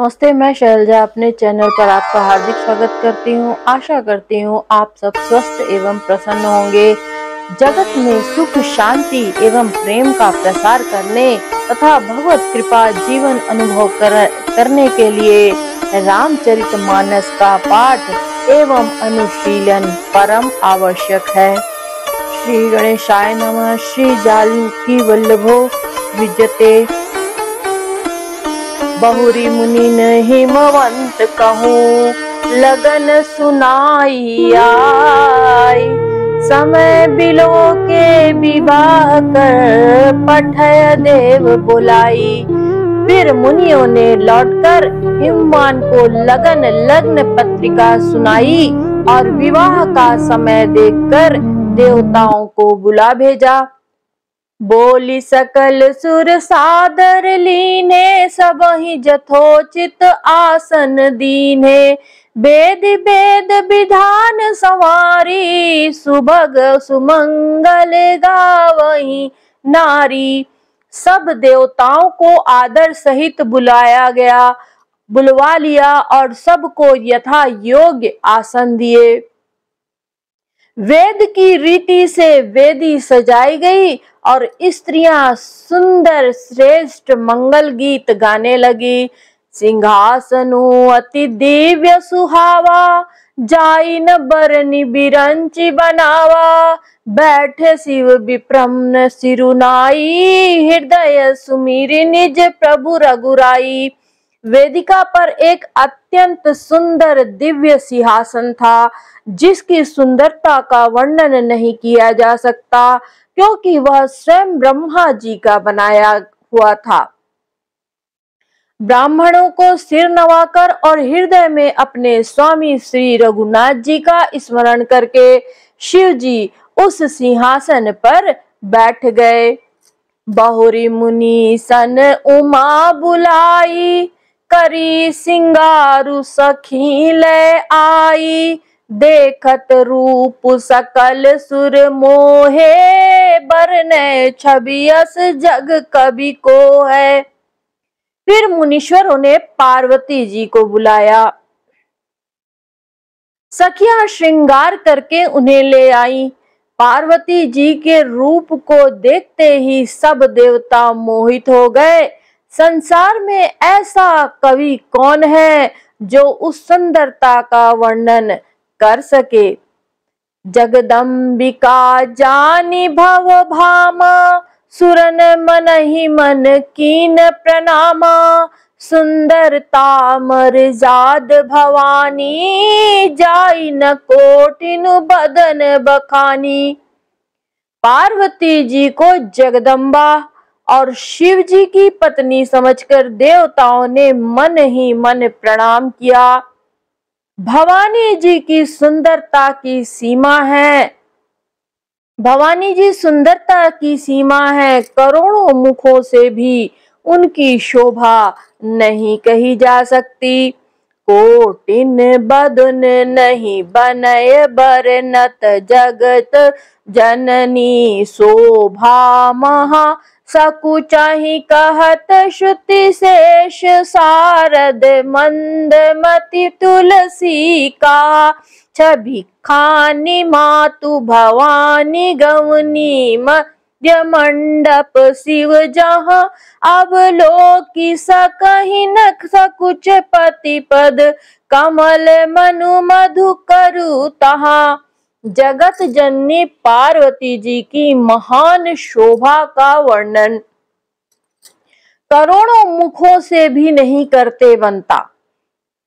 नमस्ते, मैं शैलजा अपने चैनल पर आपका हार्दिक स्वागत करती हूँ। आशा करती हूँ आप सब स्वस्थ एवं प्रसन्न होंगे। जगत में सुख, शांति एवं प्रेम का प्रसार करने तथा भगवत कृपा जीवन अनुभव करने के लिए रामचरितमानस का पाठ एवं अनुशीलन परम आवश्यक है। श्री गणेशाय नमः। श्री जालूकी वल्लभो विजते बहुरी मुनि हिमवंत कहूँ, लगन सुनाई आई। समय बिलो के विवाह कर पठय देव बुलाई। फिर मुनियों ने लौटकर हिमवान को लग्न पत्रिका सुनाई और विवाह का समय देखकर देवताओं को बुला भेजा। बोली सकल सुर सादर लीने, सबहि जथोचित आसन दीने। वेद वेद विधान संवारी, सुभग सुमंगल गावहीं नारी। सब देवताओं को आदर सहित बुलवा लिया और सबको यथा योग्य आसन दिए। वेद की रीति से वेदी सजाई गई और स्त्रियां सुंदर श्रेष्ठ मंगल गीत गाने लगी। सिंहासनु अति दिव्य सुहावा, जाई न बरनी बिरंची बनावा। बैठे शिव विप्रम्न सिरुनाई, हृदय सुमीरि निज प्रभु रघुराई। वेदिका पर एक अत्यंत सुंदर दिव्य सिंहासन था, जिसकी सुंदरता का वर्णन नहीं किया जा सकता, क्योंकि वह स्वयं ब्रह्मा जी का बनाया हुआ था। ब्राह्मणों को सिर नवाकर और हृदय में अपने स्वामी श्री रघुनाथ जी का स्मरण करके शिव जी उस सिंहासन पर बैठ गए। बहुरी मुनि सन उमा बुलाई, करी सिंगारु सखी ले आई। देखत रूप सकल सुर मोहे, बरने छबियस जग कवि को है। फिर मुनीश्वरों ने पार्वती जी को बुलाया। सखियां श्रृंगार करके उन्हें ले आई। पार्वती जी के रूप को देखते ही सब देवता मोहित हो गए। संसार में ऐसा कवि कौन है जो उस सुंदरता का वर्णन कर सके। जगदम्बिका जानी भव भामा, सुरन मनहि मन कीन प्रणामा। सुंदरता मर्याद भवानी, जाई न कोटिनु बदन बखानी। पार्वती जी को जगदम्बा और शिव जी की पत्नी समझकर देवताओं ने मन ही मन प्रणाम किया। भवानी जी की सुंदरता की सीमा है। भवानी जी सुंदरता की सीमा है। करोड़ों मुखों से भी उनकी शोभा नहीं कही जा सकती। कोटिन बदन नहीं बनय बरनत, जगत जननी शोभा महा। सकुचाहि कहत श्रुति शेष, शारद मंदमति तुलसी का। छवि खानी मातु भवानी, गवनी मध्य मंडप शिव जहाँ। अवलोकि सकहि न सकुच पति पद, कमल मनु मधु करु तहाँ। जगत जननी पार्वती जी की महान शोभा का वर्णन करोड़ों मुखों से भी नहीं करते बनता।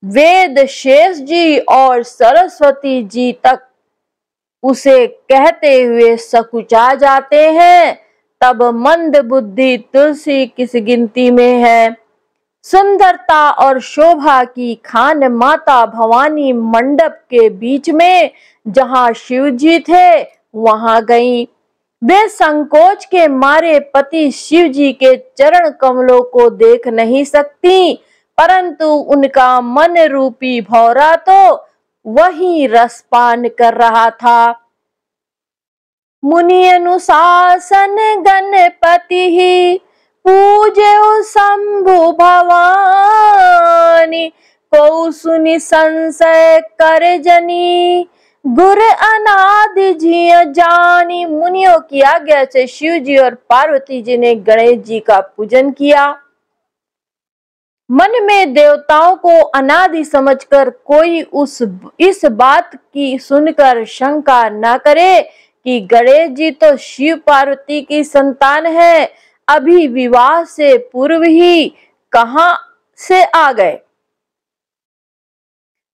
वेद शेष जी और सरस्वती जी तक उसे कहते हुए सकुचा जाते हैं, तब मंद बुद्धि तुलसी किस गिनती में है। सुंदरता और शोभा की खान माता भवानी मंडप के बीच में जहां शिव जी थे वहां गईं। वे संकोच के मारे पति शिव जी के चरण कमलों को देख नहीं सकती, परंतु उनका मन रूपी भौरा तो वही रसपान कर रहा था। मुनि अनुशासन गणपति ही, पूज्यो शंभु भवानी। को सुनि संशय कर जनी, गुर अनादि जिय जानी। मुनियों की आज्ञा से शिव जी और पार्वती जी ने गणेश जी का पूजन किया। मन में देवताओं को अनादि समझकर कोई इस बात की सुनकर शंका न करे कि गणेश जी तो शिव पार्वती की संतान है, अभी विवाह से पूर्व ही कहां से आ गए।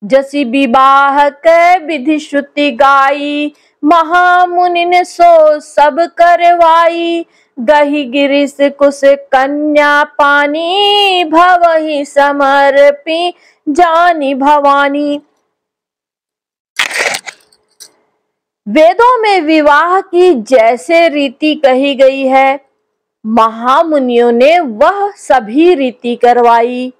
जसी विवाह के विधि श्रुति गाई, महामुनि ने सो सब करवाई। गही गिरिश कुश कन्या पानी, भवहि समर्पी जानी भवानी। वेदों में विवाह की जैसे रीति कही गई है, महामुनियों ने वह सभी रीति करवाई।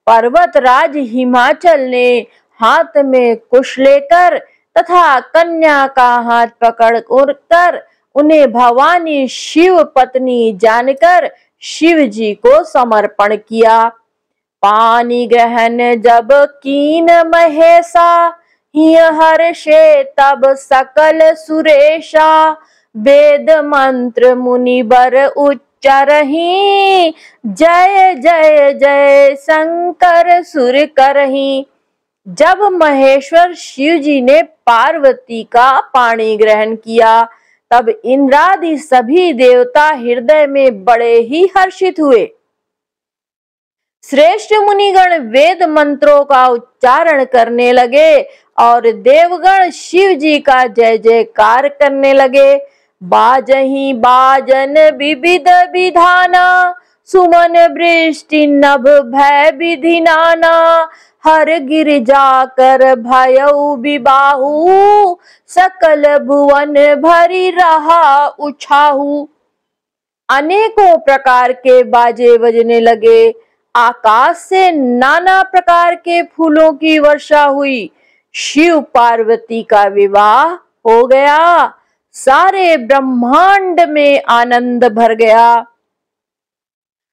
पर्वतराज हिमाचल ने हाथ में कुश लेकर तथा कन्या का हाथ पकड़कर उन्हें भवानी शिव पत्नी जानकर शिव जी को समर्पण किया। पानी ग्रहण जब कीन महेशा, हर्षे तब सकल सुरेशा। वेद मंत्र मुनिवर उच्चरहि, जय जय जय शंकर सुर करहि। जब महेश्वर शिव जी ने पार्वती का पाणी ग्रहण किया, तब इंद्रादि सभी देवता हृदय में बड़े ही हर्षित हुए। श्रेष्ठ मुनिगण वेद मंत्रों का उच्चारण करने लगे और देवगण शिव जी का जय जयकार करने लगे। बाजहि बाजन विविध विधाना, सुमन वृष्टि नभ भय विधि नाना। हर गिरिजा कर भयउ विबाहु, सकल भुवन भरी रहा उछाहु। अनेकों प्रकार के बाजे बजने लगे, आकाश से नाना प्रकार के फूलों की वर्षा हुई। शिव पार्वती का विवाह हो गया, सारे ब्रह्मांड में आनंद भर गया।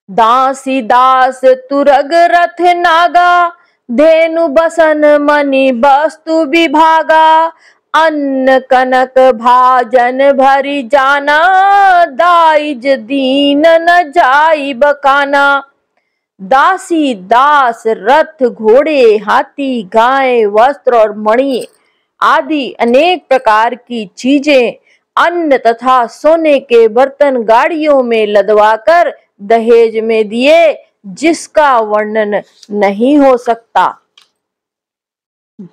दासी दास तुरग रथ नागा, धेनु बसन मणि वस्तु विभागा। अन्न कनक भाजन भरी जाना, दाइज दीन न जाई बकाना। दासी दास रथ घोड़े हाथी गाय वस्त्र और मणि आदि अनेक प्रकार की चीजें अन्न तथा सोने के बर्तन गाड़ियों में लदवाकर दहेज में दिए, जिसका वर्णन नहीं हो सकता।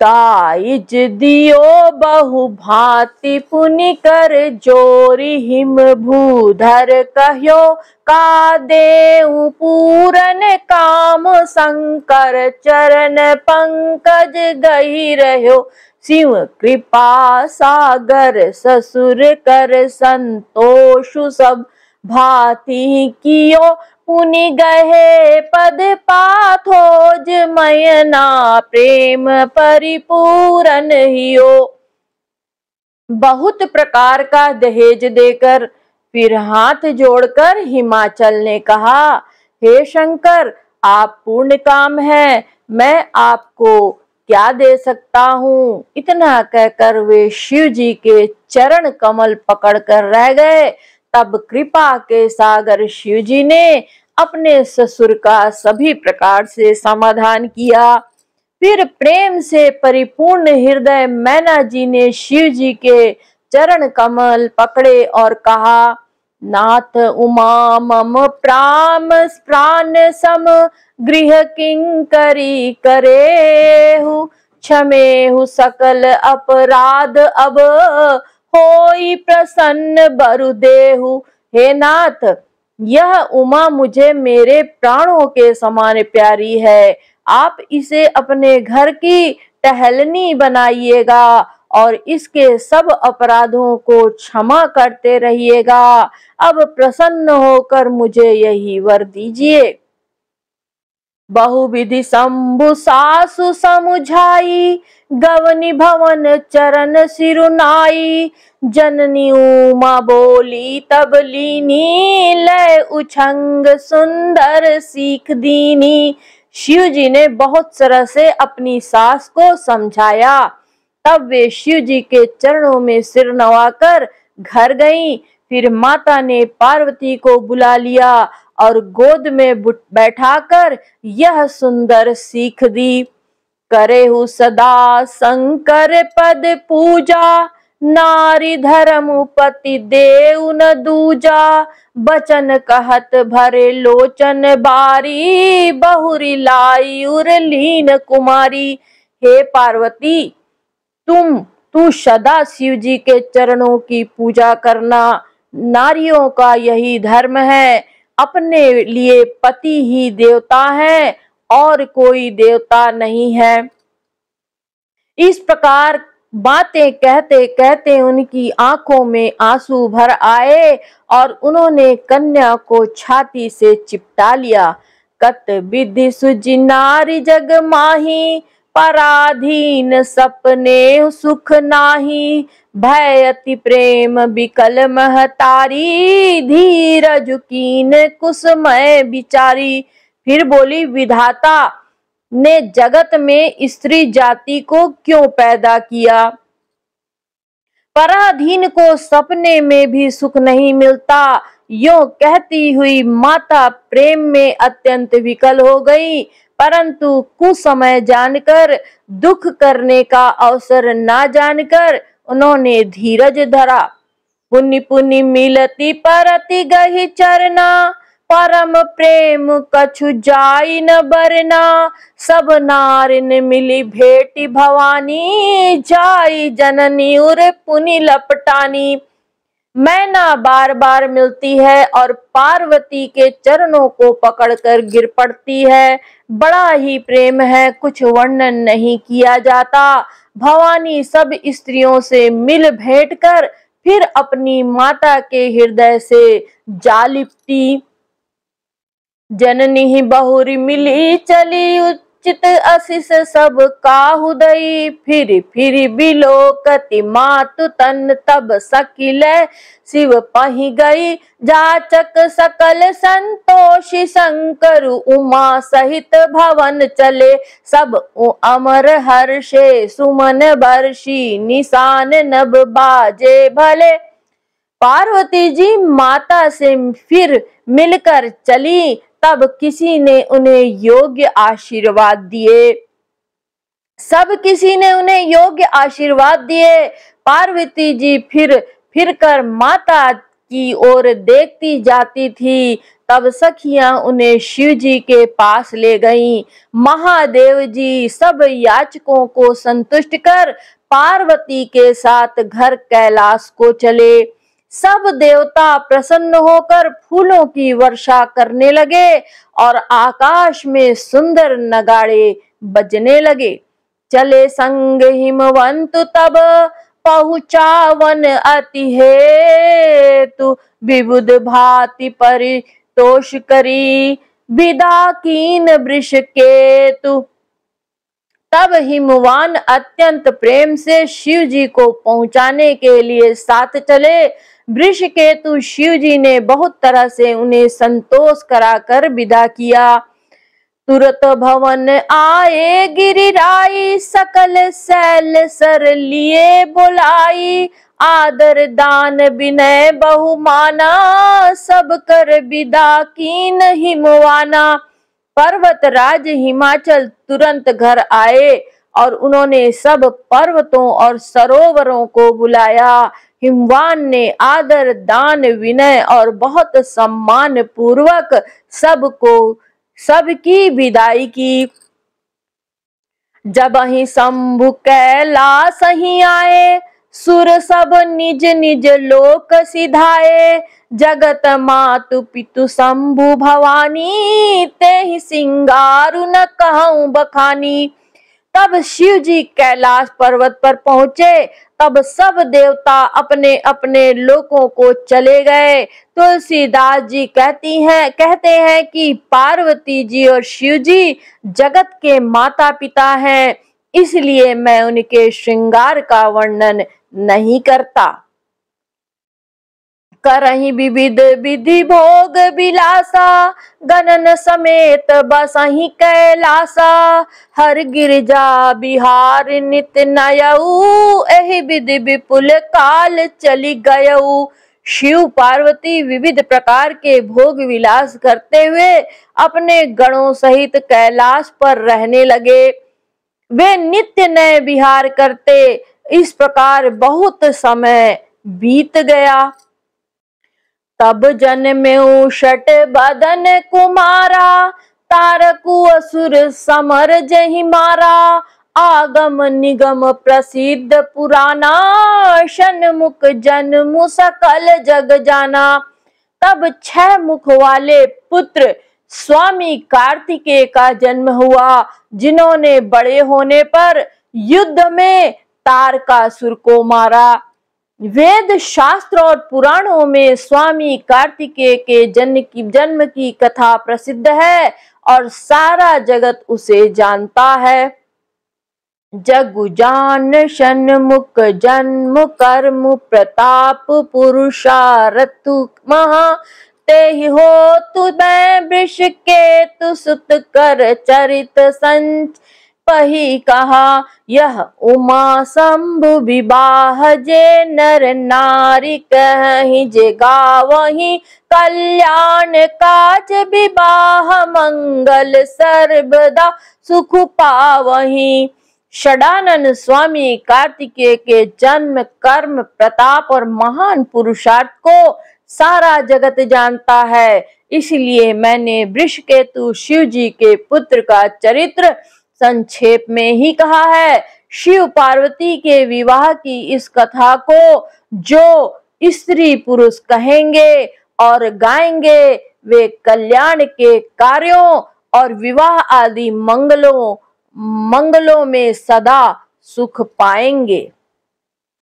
दाइज दियो बहु भांति पुनि कर जोरी, हिम भूधर कह्यो का देऊ पूरन काम। शंकर चरण पंकज गही रह्यो, शिव कृपा सागर ससुर कर संतोषु सब भांति कियो। पुनि गहे पद पाथोज मयना, प्रेम परिपूरन हियो। बहुत प्रकार का दहेज देकर फिर हाथ जोड़कर हिमाचल ने कहा, हे शंकर, आप पूर्ण काम है, मैं आपको क्या दे सकता हूँ। इतना कहकर वे शिव जी के चरण कमल पकड़कर रह गए। तब कृपा के सागर शिव जी ने अपने ससुर का सभी प्रकार से समाधान किया। फिर प्रेम से परिपूर्ण हृदय मैना जी ने शिव जी के चरण कमल पकड़े और कहा, नाथ उमा मम प्राण सम, गृह किंकरी करेहु। क्षमेहु सकल अपराध अब, होई प्रसन्न बरु देहु। हे नाथ, यह उमा मुझे मेरे प्राणों के समान प्यारी है। आप इसे अपने घर की टहलनी बनाइएगा और इसके सब अपराधों को क्षमा करते रहिएगा। अब प्रसन्न होकर मुझे यही वर दीजिए। बहुविधि शंभु सासु समुझाई, गवनी भवन चरण सिरुनाई। जननी उमा बोली तब लीनी, लय उछंग सुंदर सीख दीनी। शिव जी ने बहुत तरह से अपनी सास को समझाया। तब वे शिव जी के चरणों में सिर नवाकर घर गईं। फिर माता ने पार्वती को बुला लिया और गोद में बैठाकर यह सुंदर सीख दी। करेहु सदा शंकर पद पूजा, नारी धर्म पति देव न दूजा। बचन कहत भरे लोचन बारी, बहुरी लाई उर लीन कुमारी। हे पार्वती, तू सदा शिव जी के चरणों की पूजा करना। नारियों का यही धर्म है। अपने लिए पति ही देवता है और कोई देवता नहीं है। इस प्रकार बातें कहते कहते उनकी आंखों में आंसू भर आए और उन्होंने कन्या को छाती से चिपटा लिया। कत विधि सुजि नारी जग माही, पराधीन सपने सुख नाही। भय अति प्रेम बिकल महतारी, धीरज कीन कुसुमय बिचारी। फिर बोली, विधाता ने जगत में स्त्री जाति को क्यों पैदा किया? पराधीन को सपने में भी सुख नहीं मिलता। यो कहती हुई माता प्रेम में अत्यंत विकल हो गई, परंतु कुसमय जानकर, दुख करने का अवसर ना जानकर उन्होंने धीरज धरा। पुनि पुनि मिलती परति गही चरना, परम प्रेम कछु जाई न बरना। सब नारिन मिली भेटी भवानी, जाई जननी उर पुनि लपटानी। मैना बार बार मिलती है और पार्वती के चरणों को पकड़कर गिर पड़ती है। बड़ा ही प्रेम है, कुछ वर्णन नहीं किया जाता। भवानी सब स्त्रियों से मिल भेंट कर फिर अपनी माता के हृदय से जा लिपटी। जननी ही बहुरी मिली चली, उचित आशीष सब काहू दई। फिर बिलोकति मातु तन, तब सकिल शिव पहि गई। जाचक सकल संतोषी, शंकर उमा सहित भवन चले। सब अमर हर्षे सुमन बरसी, निशान नभ बाजे भले। पार्वती जी माता से फिर मिलकर चली, तब किसी ने उन्हें योग्य आशीर्वाद दिए। सब किसी ने उन्हें योग्य आशीर्वाद दिए। पार्वती जी फिर कर माता की ओर देखती जाती थी। तब सखियां उन्हें शिव जी के पास ले गईं। महादेव जी सब याचकों को संतुष्ट कर पार्वती के साथ घर कैलाश को चले। सब देवता प्रसन्न होकर फूलों की वर्षा करने लगे और आकाश में सुंदर नगाड़े बजने लगे। चले संग हिमवंत तब, पहुँचा वन अति हेतु। विबुध भांति परितोष करी, विदा कीन वृष केतु। तब हिमवान अत्यंत प्रेम से शिव जी को पहुंचाने के लिए साथ चले। वृषकेतु शिव जी ने बहुत तरह से उन्हें संतोष कराकर विदा किया। तुरत भवन आए गिरिराई, सकल शैल सर लिए बुलाई। आदर दान विनय बहुमाना, सब कर विदा कीन हिमवाना। पर्वत राज हिमाचल तुरंत घर आए और उन्होंने सब पर्वतों और सरोवरों को बुलाया। हिमवान ने आदर दान विनय और बहुत सम्मान पूर्वक सबकी विदाई की। जब ही शंभु कैलाश ही आए, सुर सब निज निज लोक सिधाए। जगत मातु पितु शंभु भवानी, ते ही सिंगारु न कहूं बखानी। तब शिव जी कैलाश पर्वत पर पहुंचे। तब सब देवता अपने अपने लोकों को चले गए। तुलसीदास जी कहते हैं कि पार्वती जी और शिव जी जगत के माता पिता हैं, इसलिए मैं उनके श्रृंगार का वर्णन नहीं करता। करहि विविध विधि भोग विलासा, गणन समेत बसहि कैलासा। हर गिरजा बिहार नित नयऊ, एहि विधि विपुल काल चली गयऊ। शिव पार्वती विविध प्रकार के भोग विलास करते हुए अपने गणों सहित कैलाश पर रहने लगे। वे नित्य नए विहार करते। इस प्रकार बहुत समय बीत गया। तब जन्मेऊ षट बदन कुमारा, तारकु असुर समर जहि मारा। आगम निगम प्रसिद्ध पुराना, षण्मुख जन्मु सकल जग जाना। तब 6 मुख वाले पुत्र स्वामी कार्तिकेय का जन्म हुआ, जिन्होंने बड़े होने पर युद्ध में तारकासुर को मारा। वेद शास्त्र और पुराणों में स्वामी कार्तिकेय के जन्म की कथा प्रसिद्ध है और सारा जगत उसे जानता है। जगु जान षण्मुख जन्म कर्म प्रताप, पुरुषारथु महा तेहि होतु मैं वृषकेतु सुत कर चरित संच। पही कहा यह उमा शंभु विवाह, जे नर नारी कहि जे गावहि कल्याण काज। विवाह मंगल सर्वदा सुख पावहि। षडानन स्वामी कार्तिकेय के जन्म, कर्म, प्रताप और महान पुरुषार्थ को सारा जगत जानता है, इसलिए मैंने वृषकेतु शिव जी के पुत्र का चरित्र संक्षेप में ही कहा है। शिव पार्वती के विवाह की इस कथा को जो स्त्री पुरुष कहेंगे और गाएंगे, वे कल्याण के कार्यों और विवाह आदि मंगलों में सदा सुख पाएंगे।